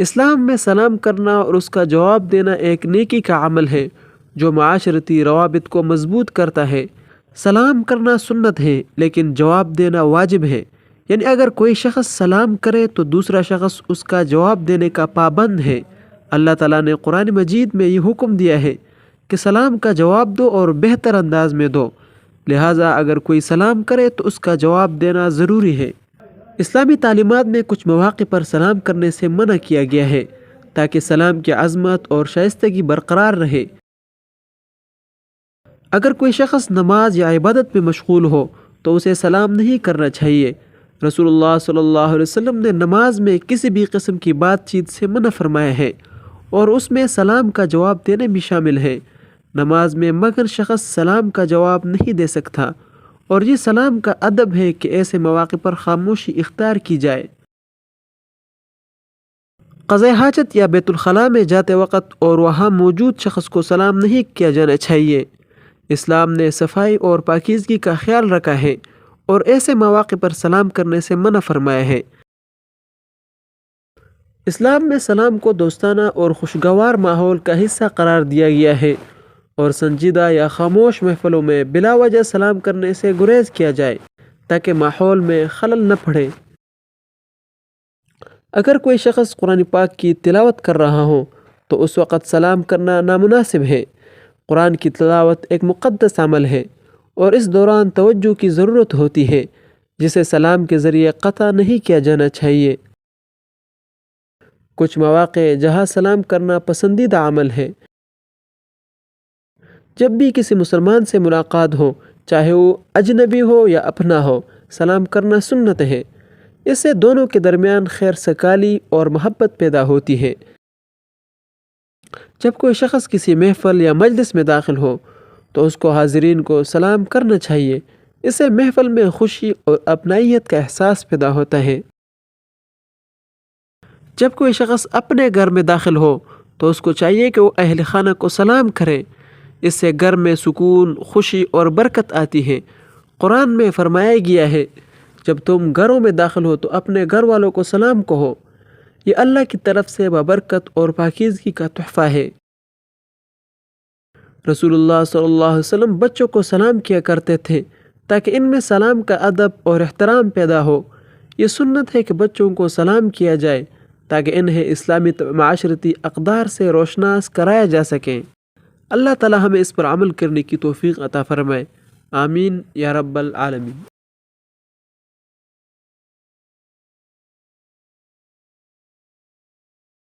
اسلام میں سلام کرنا اور اس کا جواب دینا ایک نیکی کا عمل ہے جو معاشرتی روابط کو مضبوط کرتا ہے۔ سلام کرنا سنت ہے لیکن جواب دینا واجب ہے، یعنی اگر کوئی شخص سلام کرے تو دوسرا شخص اس کا جواب دینے کا پابند ہے۔ اللہ تعالیٰ نے قرآن مجید میں یہ حکم دیا ہے کہ سلام کا جواب دو اور بہتر انداز میں دو، لہٰذا اگر کوئی سلام کرے تو اس کا جواب دینا ضروری ہے۔ اسلامی تعلیمات میں کچھ مواقع پر سلام کرنے سے منع کیا گیا ہے تاکہ سلام کی عظمت اور شائستگی برقرار رہے۔ اگر کوئی شخص نماز یا عبادت میں مشغول ہو تو اسے سلام نہیں کرنا چاہیے۔ رسول اللہ صلی اللہ علیہ وسلم نے نماز میں کسی بھی قسم کی بات چیت سے منع فرمایا ہے اور اس میں سلام کا جواب دینا بھی شامل ہے۔ نماز میں مگن شخص سلام کا جواب نہیں دے سکتا، اور یہ سلام کا ادب ہے کہ ایسے مواقع پر خاموشی اختیار کی جائے۔ قضاء حاجت یا بیت الخلاء میں جاتے وقت اور وہاں موجود شخص کو سلام نہیں کیا جانا چاہیے۔ اسلام نے صفائی اور پاکیزگی کا خیال رکھا ہے اور ایسے مواقع پر سلام کرنے سے منع فرمایا ہے۔ اسلام میں سلام کو دوستانہ اور خوشگوار ماحول کا حصہ قرار دیا گیا ہے، اور سنجیدہ یا خاموش محفلوں میں بلا وجہ سلام کرنے سے گریز کیا جائے تاکہ ماحول میں خلل نہ پڑے۔ اگر کوئی شخص قرآن پاک کی تلاوت کر رہا ہو تو اس وقت سلام کرنا نامناسب ہے۔ قرآن کی تلاوت ایک مقدس عمل ہے اور اس دوران توجہ کی ضرورت ہوتی ہے، جسے سلام کے ذریعے قطع نہیں کیا جانا چاہیے۔ کچھ مواقع جہاں سلام کرنا پسندیدہ عمل ہے۔ جب بھی کسی مسلمان سے ملاقات ہو، چاہے وہ اجنبی ہو یا اپنا ہو، سلام کرنا سنت ہے۔ اس سے دونوں کے درمیان خیر سگالی اور محبت پیدا ہوتی ہے۔ جب کوئی شخص کسی محفل یا مجلس میں داخل ہو تو اس کو حاضرین کو سلام کرنا چاہیے۔ اس سے محفل میں خوشی اور اپنائیت کا احساس پیدا ہوتا ہے۔ جب کوئی شخص اپنے گھر میں داخل ہو تو اس کو چاہیے کہ وہ اہل خانہ کو سلام کرے۔ اس سے گھر میں سکون، خوشی اور برکت آتی ہے۔ قرآن میں فرمایا گیا ہے، جب تم گھروں میں داخل ہو تو اپنے گھر والوں کو سلام کہو، یہ اللہ کی طرف سے بابرکت اور پاکیزگی کا تحفہ ہے۔ رسول اللہ صلی اللہ علیہ وسلم بچوں کو سلام کیا کرتے تھے تاکہ ان میں سلام کا ادب اور احترام پیدا ہو۔ یہ سنت ہے کہ بچوں کو سلام کیا جائے تاکہ انہیں اسلامی معاشرتی اقدار سے روشناس کرایا جا سکے۔ اللہ تعالی ہمیں اس پر عمل کرنے کی توفیق عطا فرمائے، آمین یا رب العالمین۔